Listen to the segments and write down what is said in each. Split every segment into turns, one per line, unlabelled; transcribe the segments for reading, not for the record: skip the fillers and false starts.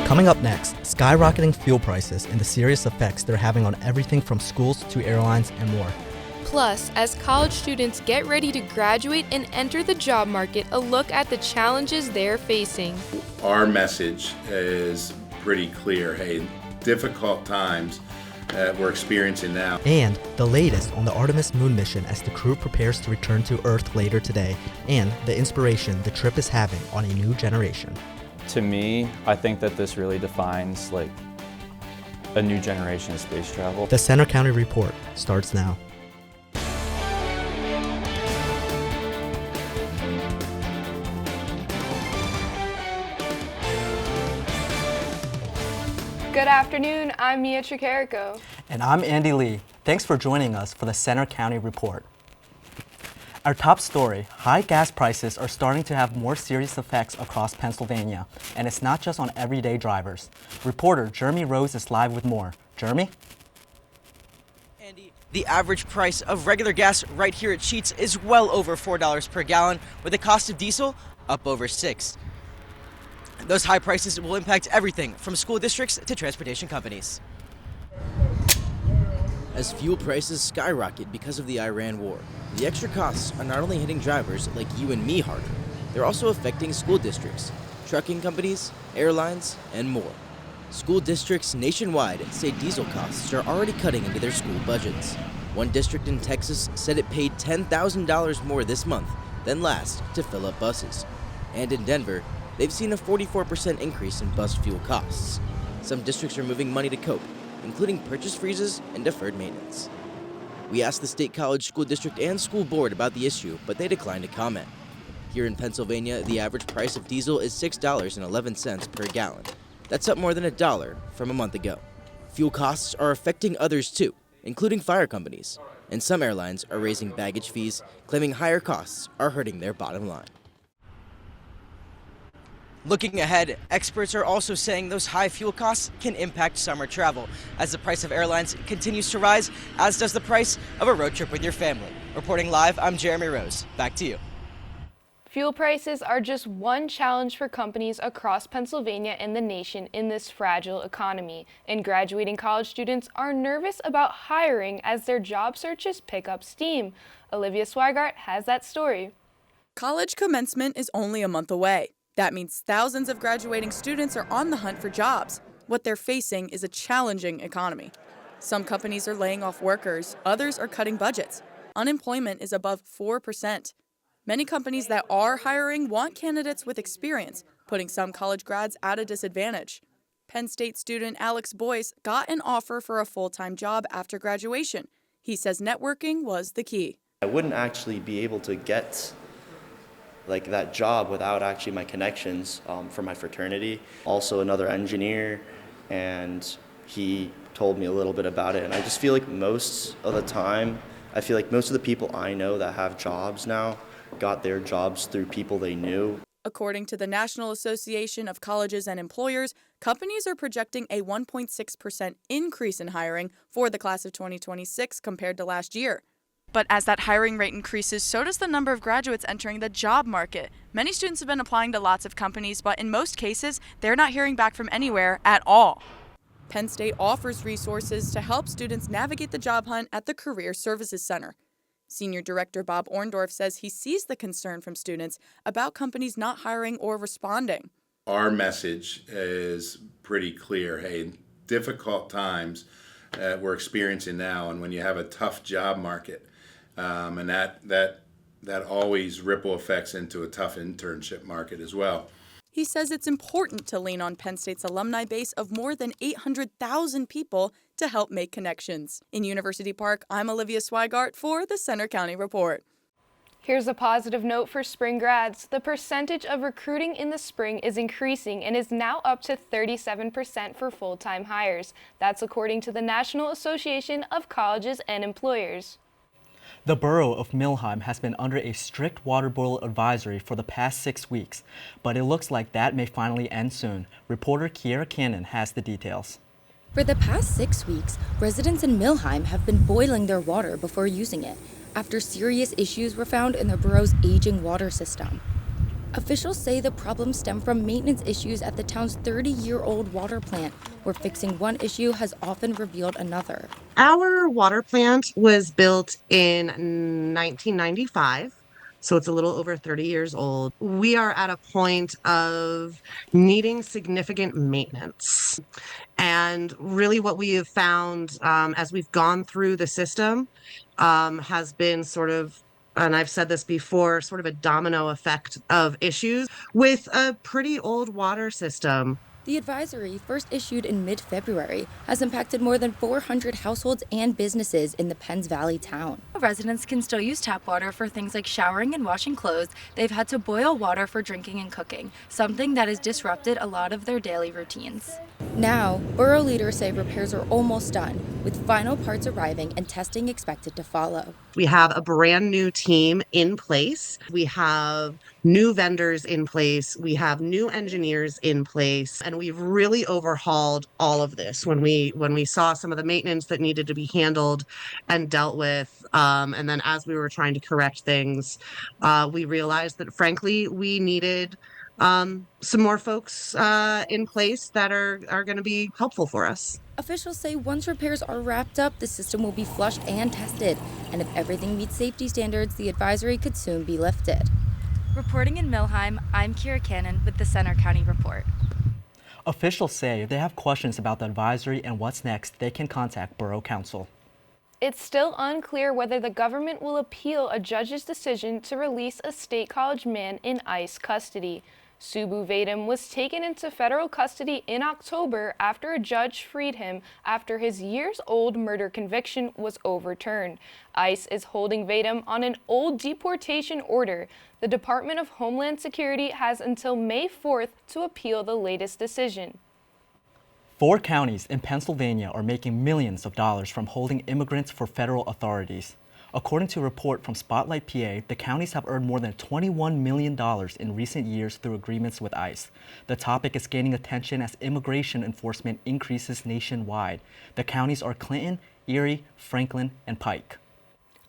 Coming up next, skyrocketing fuel prices and the serious effects they're having on everything from schools to airlines and more.
Plus, as college students get ready to graduate and enter the job market, a look at the challenges they're facing.
Our message is pretty clear. Hey, difficult times we're experiencing now.
And the latest on the Artemis moon mission as the crew prepares to return to Earth later today, and the inspiration the trip is having on a new generation.
To me, I think that this really defines a new generation of space travel.
The Center County Report starts now.
Good afternoon, I'm Mia Tricarico.
And I'm Andy Lee. Thanks for joining us for the Center County Report. Our top story, high gas prices are starting to have more serious effects across Pennsylvania, and it's not just on everyday drivers. Reporter Jeremy Rose is live with more. Jeremy?
Andy, the average price of regular gas right here at Sheetz is well over $4 per gallon, with the cost of diesel up over $6. Those high prices will impact everything from school districts to transportation companies.
As fuel prices skyrocket because of the Iran war, the extra costs are not only hitting drivers like you and me harder, they're also affecting school districts, trucking companies, airlines, and more. School districts nationwide say diesel costs are already cutting into their school budgets. One district in Texas said it paid $10,000 more this month than last to fill up buses. And in Denver, they've seen a 44% increase in bus fuel costs. Some districts are moving money to cope, including purchase freezes and deferred maintenance. We asked the State College School District and School Board about the issue, but they declined to comment. Here in Pennsylvania, the average price of diesel is $6.11 per gallon. That's up more than $1 from a month ago. Fuel costs are affecting others too, including fire companies. And some airlines are raising baggage fees, claiming higher costs are hurting their bottom line.
Looking ahead, experts are also saying those high fuel costs can impact summer travel as the price of airlines continues to rise, as does the price of a road trip with your family. Reporting live, I'm Jeremy Rose. Back to you.
Fuel prices are just one challenge for companies across Pennsylvania and the nation in this fragile economy, and graduating college students are nervous about hiring as their job searches pick up steam. Olivia Swigart has that story.
College commencement is only a month away. That means thousands of graduating students are on the hunt for jobs. What they're facing is a challenging economy. Some companies are laying off workers, others are cutting budgets. Unemployment is above 4%. Many companies that are hiring want candidates with experience, putting some college grads at a disadvantage. Penn State student Alex Boyce got an offer for a full-time job after graduation. He says networking was the key.
I wouldn't actually be able to get that job without actually my connections from my fraternity. Also another engineer, and he told me a little bit about it. And I just feel like most of the time, I feel like most of the people I know that have jobs now got their jobs through people they knew.
According to the National Association of Colleges and Employers, companies are projecting a 1.6% increase in hiring for the class of 2026 compared to last year. But as that hiring rate increases, so does the number of graduates entering the job market. Many students have been applying to lots of companies, but in most cases, they're not hearing back from anywhere at all. Penn State offers resources to help students navigate the job hunt at the Career Services Center. Senior Director Bob Orndorff says he sees the concern from students about companies not hiring or responding.
Our message is pretty clear. Hey, difficult times we're experiencing now, and when you have a tough job market, and that always ripple effects into a tough internship market as well.
He says it's important to lean on Penn State's alumni base of more than 800,000 people to help make connections. In University Park, I'm Olivia Swigart for the Center County Report.
Here's a positive note for spring grads. The percentage of recruiting in the spring is increasing and is now up to 37% for full-time hires. That's according to the National Association of Colleges and Employers.
The borough of Millheim has been under a strict water boil advisory for the past 6 weeks, but it looks like that may finally end soon. Reporter Kiera Cannon has the details.
For the past 6 weeks, residents in Millheim have been boiling their water before using it, after serious issues were found in the borough's aging water system. Officials say the problems stem from maintenance issues at the town's 30-year-old water plant, where fixing one issue has often revealed another.
Our water plant was built in 1995, so it's a little over 30 years old. We are at a point of needing significant maintenance. And really, what we have found as we've gone through the system has been sort of, and I've said this before, sort of a domino effect of issues with a pretty old water system.
The advisory, first issued in mid-February, has impacted more than 400 households and businesses in the Penns Valley town. Residents can still use tap water for things like showering and washing clothes. They've had to boil water for drinking and cooking, something that has disrupted a lot of their daily routines. Now, borough leaders say repairs are almost done, with final parts arriving and testing expected to follow.
We have a brand new team in place. We have new vendors in place. We have new engineers in place, and we've really overhauled all of this when we saw some of the maintenance that needed to be handled and dealt with. And then as we were trying to correct things, we realized that frankly we needed some more folks in place that are going to be helpful for us.
Officials say once repairs are wrapped up, the system will be flushed and tested. And if everything meets safety standards, the advisory could soon be lifted. Reporting in Millheim, I'm Kira Cannon with the Center County Report.
Officials say if they have questions about the advisory and what's next, they can contact Borough Council.
It's still unclear whether the government will appeal a judge's decision to release a State College man in ICE custody. Subu Vedam was taken into federal custody in October after a judge freed him after his years-old murder conviction was overturned. ICE is holding Vedam on an old deportation order. The Department of Homeland Security has until May 4th to appeal the latest decision.
4 counties in Pennsylvania are making millions of dollars from holding immigrants for federal authorities. According to a report from Spotlight PA, the counties have earned more than $21 million in recent years through agreements with ICE. The topic is gaining attention as immigration enforcement increases nationwide. The counties are Clinton, Erie, Franklin, and Pike.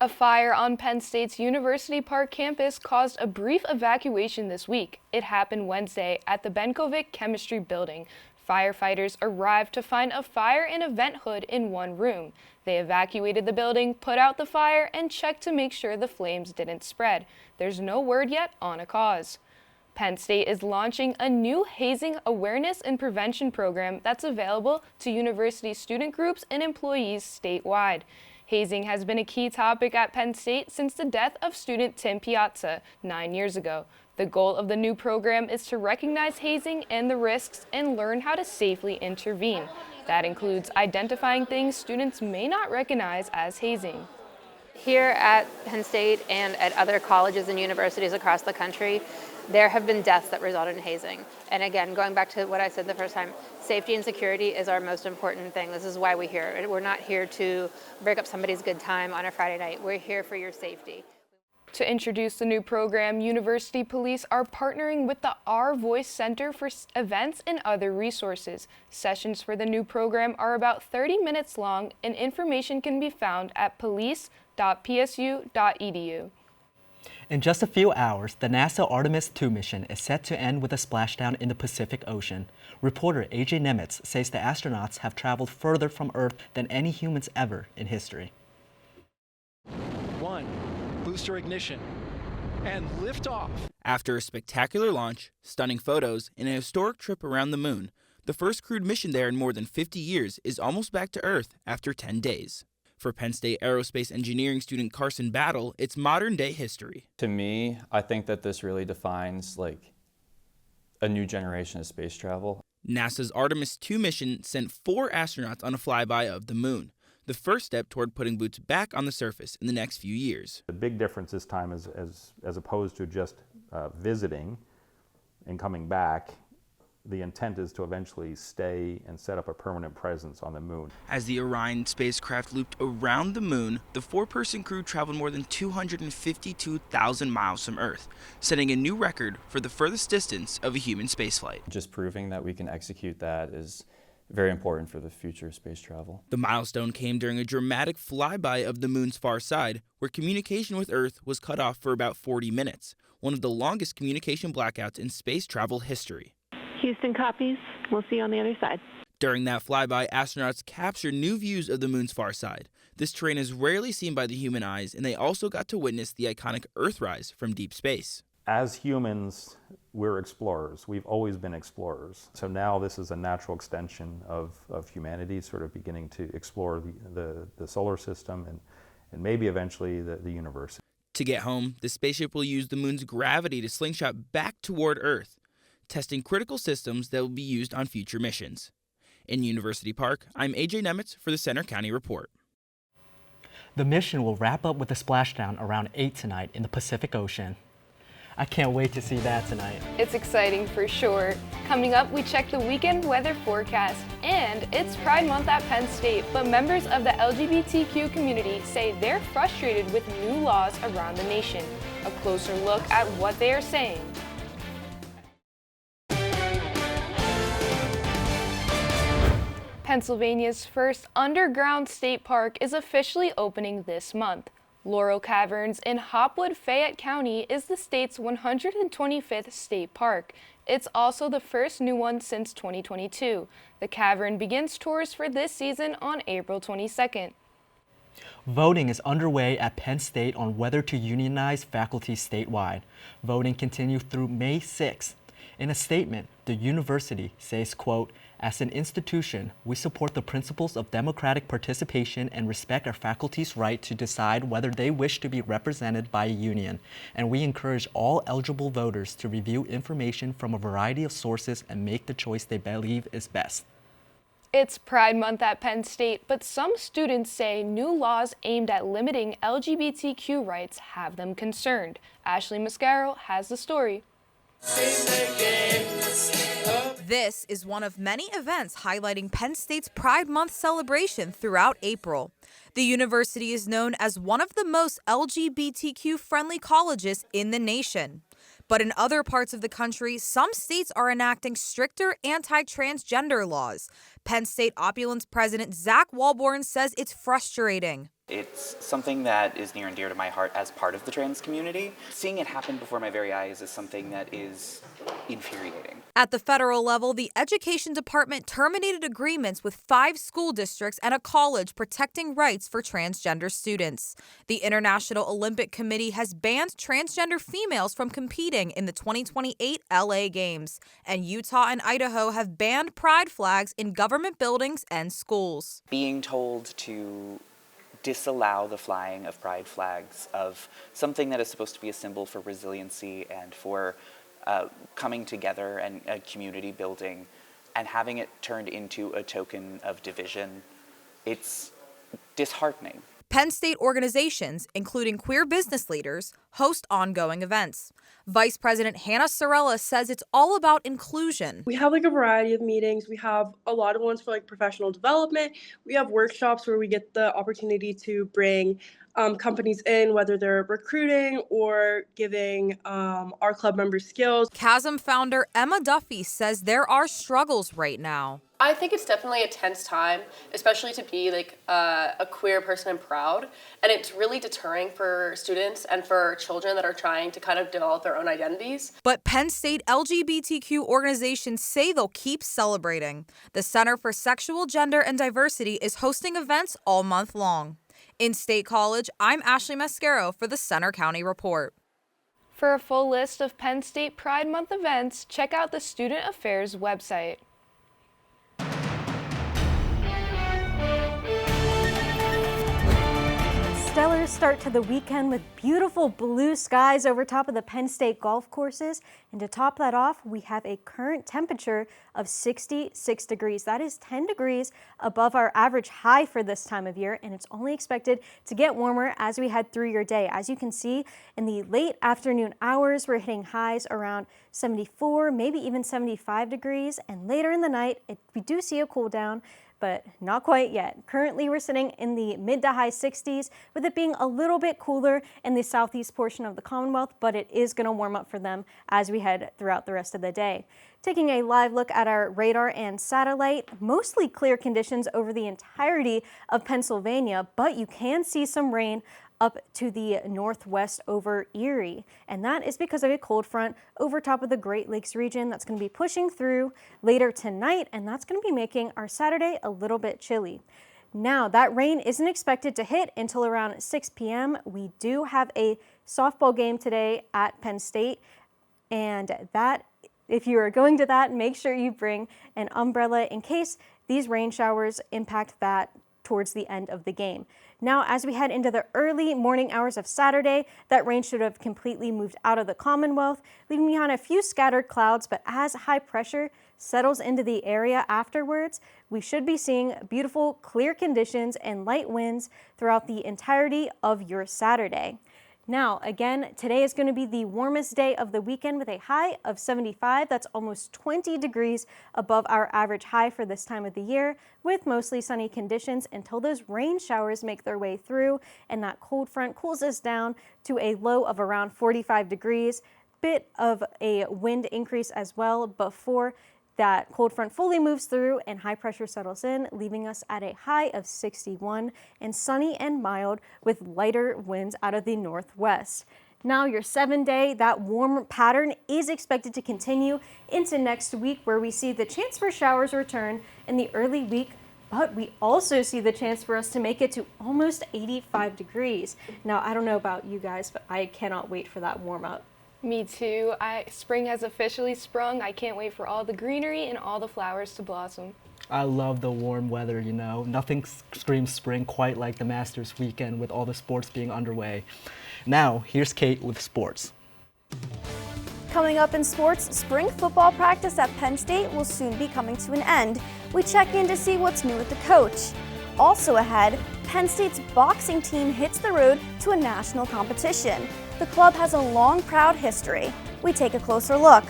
A fire on Penn State's University Park campus caused a brief evacuation this week. It happened Wednesday at the Benkovic Chemistry Building. Firefighters arrived to find a fire in a vent hood in one room. They evacuated the building, put out the fire, and checked to make sure the flames didn't spread. There's no word yet on a cause. Penn State is launching a new hazing awareness and prevention program that's available to university student groups and employees statewide. Hazing has been a key topic at Penn State since the death of student Tim Piazza 9 years ago. The goal of the new program is to recognize hazing and the risks and learn how to safely intervene. That includes identifying things students may not recognize as hazing.
Here at Penn State and at other colleges and universities across the country, there have been deaths that resulted in hazing. And again, going back to what I said the first time, safety and security is our most important thing. This is why we're here. We're not here to break up somebody's good time on a Friday night. We're here for your safety.
To introduce the new program, University Police are partnering with the Our Voice Center for events and other resources. Sessions for the new program are about 30 minutes long, and information can be found at police.psu.edu.
In just a few hours, the NASA Artemis II mission is set to end with a splashdown in the Pacific Ocean. Reporter AJ Nemitz says the astronauts have traveled further from Earth than any humans ever in history.
1. Booster ignition, and liftoff.
After a spectacular launch, stunning photos, and a historic trip around the moon, the first crewed mission there in more than 50 years is almost back to Earth after 10 days. For Penn State aerospace engineering student Carson Battle, it's modern-day history.
To me, I think that this really defines a new generation of space travel.
NASA's Artemis II mission sent 4 astronauts on a flyby of the moon, the first step toward putting boots back on the surface in the next few years.
The big difference this time is as opposed to just visiting and coming back, the intent is to eventually stay and set up a permanent presence on the moon.
As the Orion spacecraft looped around the moon, the 4-person crew traveled more than 252,000 miles from Earth, setting a new record for the furthest distance of a human spaceflight.
Just proving that we can execute that is very important for the future of space travel.
The milestone came during a dramatic flyby of the moon's far side, where communication with Earth was cut off for about 40 minutes, one of the longest communication blackouts in space travel history.
Houston copies. We'll see you on the other side.
During that flyby, astronauts captured new views of the moon's far side. This terrain is rarely seen by the human eyes, and they also got to witness the iconic Earthrise from deep space.
As humans, we're explorers. We've always been explorers. So now this is a natural extension of humanity, sort of beginning to explore the solar system and maybe eventually the universe.
To get home, the spaceship will use the moon's gravity to slingshot back toward Earth, testing critical systems that will be used on future missions. In University Park, I'm AJ Nemitz for the Center County Report.
The mission will wrap up with a splashdown around 8 tonight in the Pacific Ocean. I can't wait to see that tonight.
It's exciting for sure. Coming up, we check the weekend weather forecast, and it's Pride Month at Penn State, but members of the LGBTQ community say they're frustrated with new laws around the nation. A closer look at what they are saying. Pennsylvania's first underground state park is officially opening this month. Laurel Caverns in Hopwood, Fayette County is the state's 125th state park. It's also the first new one since 2022. The cavern begins tours for this season on April 22nd.
Voting is underway at Penn State on whether to unionize faculty statewide. Voting continues through May 6th. In a statement, the university says, quote, "As an institution, we support the principles of democratic participation and respect our faculty's right to decide whether they wish to be represented by a union, and we encourage all eligible voters to review information from a variety of sources and make the choice they believe is best."
It's Pride Month at Penn State, but some students say new laws aimed at limiting LGBTQ rights have them concerned. Ashley Mascaro has the story.
This is one of many events highlighting Penn State's Pride Month celebration throughout April. The university is known as one of the most LGBTQ-friendly colleges in the nation. But in other parts of the country, some states are enacting stricter anti-transgender laws. Penn State Opulence President Zach Walborn says it's frustrating.
It's something that is near and dear to my heart as part of the trans community. Seeing it happen before my very eyes is something that is infuriating.
At the federal level, the Education Department terminated agreements with 5 school districts and a college protecting rights for transgender students. The International Olympic Committee has banned transgender females from competing in the 2028 LA Games, and Utah and Idaho have banned pride flags in government buildings and schools.
Being told to disallow the flying of pride flags of something that is supposed to be a symbol for resiliency and for coming together and community building, and having it turned into a token of division, it's disheartening.
Penn State organizations, including queer business leaders, host ongoing events. Vice President Hannah Sorella says it's all about inclusion.
We have a variety of meetings. We have a lot of ones for professional development. We have workshops where we get the opportunity to bring companies in, whether they're recruiting or giving our club members skills.
Chasm founder Emma Duffy says there are struggles right now.
I think it's definitely a tense time, especially to be a queer person and proud. And it's really deterring for students and for children that are trying to kind of develop their own identities.
But Penn State LGBTQ organizations say they'll keep celebrating. The Center for Sexual, Gender, and Diversity is hosting events all month long. In State College, I'm Ashley Mascaro for the Center County Report.
For a full list of Penn State Pride Month events, check out the Student Affairs website.
Stellar start to the weekend with beautiful blue skies over top of the Penn State golf courses. And to top that off, we have a current temperature of 66 degrees. That is 10 degrees above our average high for this time of year, and it's only expected to get warmer as we head through your day. As you can see, in the late afternoon hours, we're hitting highs around 74, maybe even 75 degrees, and later in the night, we do see a cool down, but not quite yet. Currently, we're sitting in the mid to high 60s, with it being a little bit cooler in the southeast portion of the Commonwealth, but it is going to warm up for them as we head throughout the rest of the day. Taking a live look at our radar and satellite, mostly clear conditions over the entirety of Pennsylvania, but you can see some rain up to the northwest over Erie. And that is because of a cold front over top of the Great Lakes region that's going to be pushing through later tonight, and that's going to be making our Saturday a little bit chilly. Now, that rain isn't expected to hit until around 6 p.m. We do have a softball game today at Penn State, and that, if you are going to that, make sure you bring an umbrella in case these rain showers impact that towards the end of the game. Now, as we head into the early morning hours of Saturday, that rain should have completely moved out of the Commonwealth, leaving behind a few scattered clouds, but as high pressure settles into the area afterwards, we should be seeing beautiful, clear conditions and light winds throughout the entirety of your Saturday. Now, again, today is going to be the warmest day of the weekend with a high of 75. That's almost 20 degrees above our average high for this time of the year, with mostly sunny conditions until those rain showers make their way through and that cold front cools us down to a low of around 45 degrees. Bit of a wind increase as well before that cold front fully moves through and high pressure settles in, leaving us at a high of 61 and sunny and mild with lighter winds out of the northwest. Now, your 7-day, that warm pattern is expected to continue into next week, where we see the chance for showers return in the early week, but we also see the chance for us to make it to almost 85 degrees. Now, I don't know about you guys, but I cannot wait for that warm up.
Me too. Spring has officially sprung. I can't wait for all the greenery and all the flowers to blossom.
I love the warm weather, you know. Nothing screams spring quite like the Masters weekend with all the sports being underway. Now, here's Kate with sports.
Coming up in sports, spring football practice at Penn State will soon be coming to an end. We check in to see what's new with the coach. Also ahead, Penn State's boxing team hits the road to a national competition. The club has a long, proud history. We take a closer look.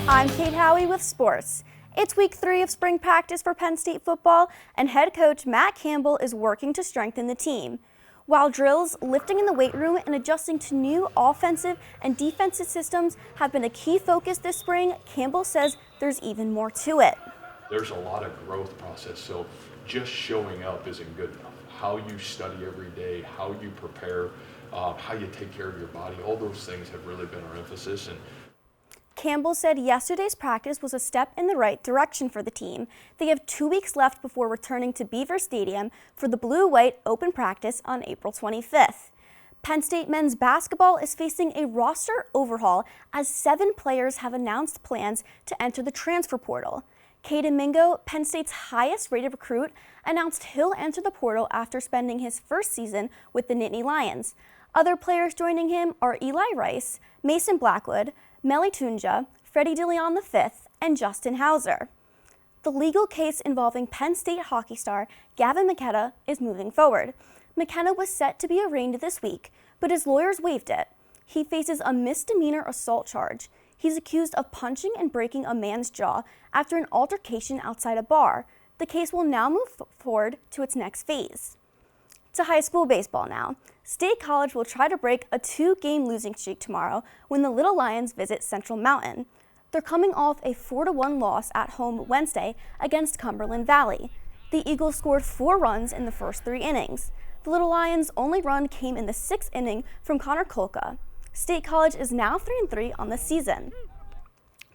I'm Kate Howie with sports. It's week 3 of spring practice for Penn State football, and head coach Matt Campbell is working to strengthen the team. While drills, lifting in the weight room, and adjusting to new offensive and defensive systems have been a key focus this spring, Campbell says there's even more to it.
There's a lot of growth process, so just showing up isn't good enough. How you study every day, how you prepare, how you take care of your body, all those things have really been our emphasis. And
Campbell said yesterday's practice was a step in the right direction for the team. They have 2 weeks left before returning to Beaver Stadium for the Blue-White Open practice on April 25th. Penn State men's basketball is facing a roster overhaul as 7 players have announced plans to enter the transfer portal. Caden Mingo, Penn State's highest-rated recruit, announced he'll enter the portal after spending his first season with the Nittany Lions. Other players joining him are Eli Rice, Mason Blackwood, Melly Tunja, Freddie DeLeon V, and Justin Hauser. The legal case involving Penn State hockey star Gavin McKenna is moving forward. McKenna was set to be arraigned this week, but his lawyers waived it. He faces a misdemeanor assault charge. He's accused of punching and breaking a man's jaw after an altercation outside a bar. The case will now move forward to its next phase. To high school baseball now. State College will try to break a 2-game losing streak tomorrow when the Little Lions visit Central Mountain. They're coming off a 4-1 loss at home Wednesday against Cumberland Valley. The Eagles scored 4 runs in the first 3 innings. The Little Lions' only run came in the 6th inning from Connor Kolka. State College is now 3-3 on the season.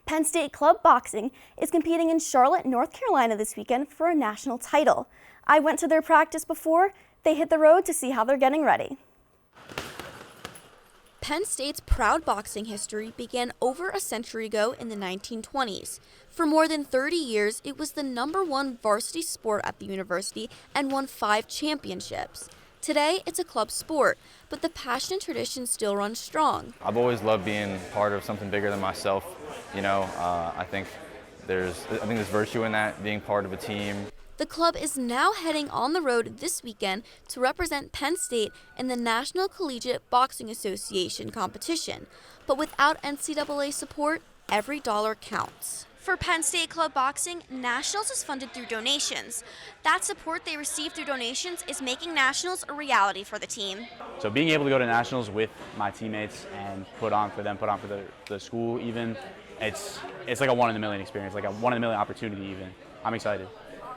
Penn State Club Boxing is competing in Charlotte, North Carolina this weekend for a national title. I went to their practice before. They hit the road to see how they're getting ready.
Penn State's proud boxing history began over a century ago in the 1920s. For more than 30 years, it was the #1 varsity sport at the university and won 5 championships. Today, it's a club sport, but the passion and tradition still runs strong.
I've always loved being part of something bigger than myself. You know, I think there's virtue in that, being part of a team.
The club is now heading on the road this weekend to represent Penn State in the National Collegiate Boxing Association competition. But without NCAA support, every dollar counts.
For Penn State Club Boxing, Nationals is funded through donations. That support they receive through donations is making Nationals a reality for the team.
So being able to go to Nationals with my teammates and put on for them, put on for the school even,
it's like a 1 in a million experience, like a 1 in a million opportunity even. I'm excited.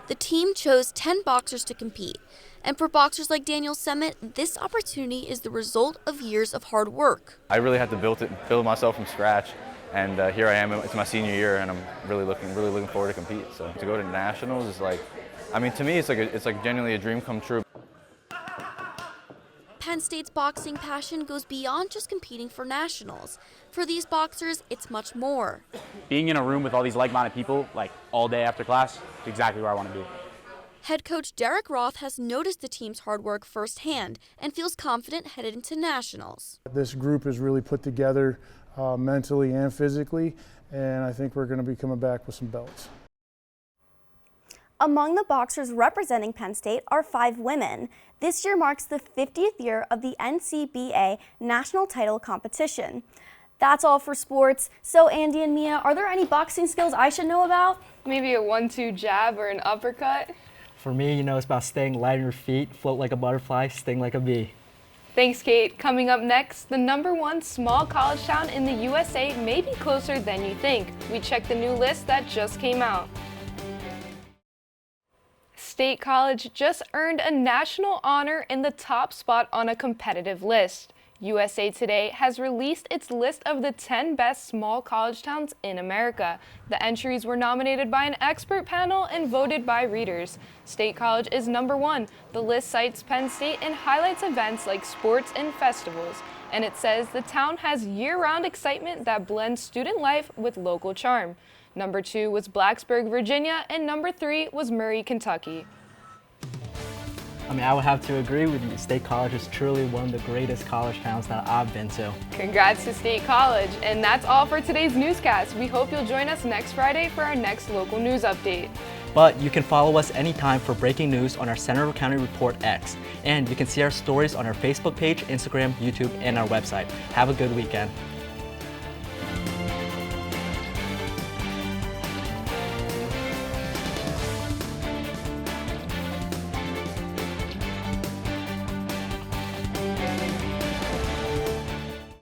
The team chose 10 boxers to compete. And for boxers like Daniel Semmett, this opportunity is the result of years of hard work.
I really had to build myself from scratch, and here I am. It's my senior year, and I'm really looking forward to compete. So to go to nationals is like, I mean, to me, it's like genuinely a dream come true.
Penn State's boxing passion goes beyond just competing for nationals. For these boxers, it's much more.
Being in a room with all these like-minded people, like all day after class, is exactly where I want to be.
Head coach Derek Roth has noticed the team's hard work firsthand and feels confident headed into nationals.
This group is really put together mentally and physically, and I think we're going to be coming back with some belts.
Among the boxers representing Penn State are 5 women. This year marks the 50th year of the NCBA national title competition. That's all for sports. So Andy and Mia, are there any boxing skills I should know about?
Maybe a 1-2 jab or an uppercut?
For me, it's about staying light on your feet, float like a butterfly, sting like a bee.
Thanks, Kate. Coming up next, the #1 small college town in the USA may be closer than you think. We checked the new list that just came out. State College just earned a national honor in the top spot on a competitive list. USA Today has released its list of the 10 best small college towns in America. The entries were nominated by an expert panel and voted by readers. State College is #1. The list cites Penn State and highlights events like sports and festivals. And it says the town has year-round excitement that blends student life with local charm. #2 was Blacksburg, Virginia, and #3 was Murray, Kentucky.
I would have to agree with you. State College is truly one of the greatest college towns that I've been to.
Congrats to State College. And that's all for today's newscast. We hope you'll join us next Friday for our next local news update.
But you can follow us anytime for breaking news on our Senator County Report X. And you can see our stories on our Facebook page, Instagram, YouTube, and our website. Have a good weekend.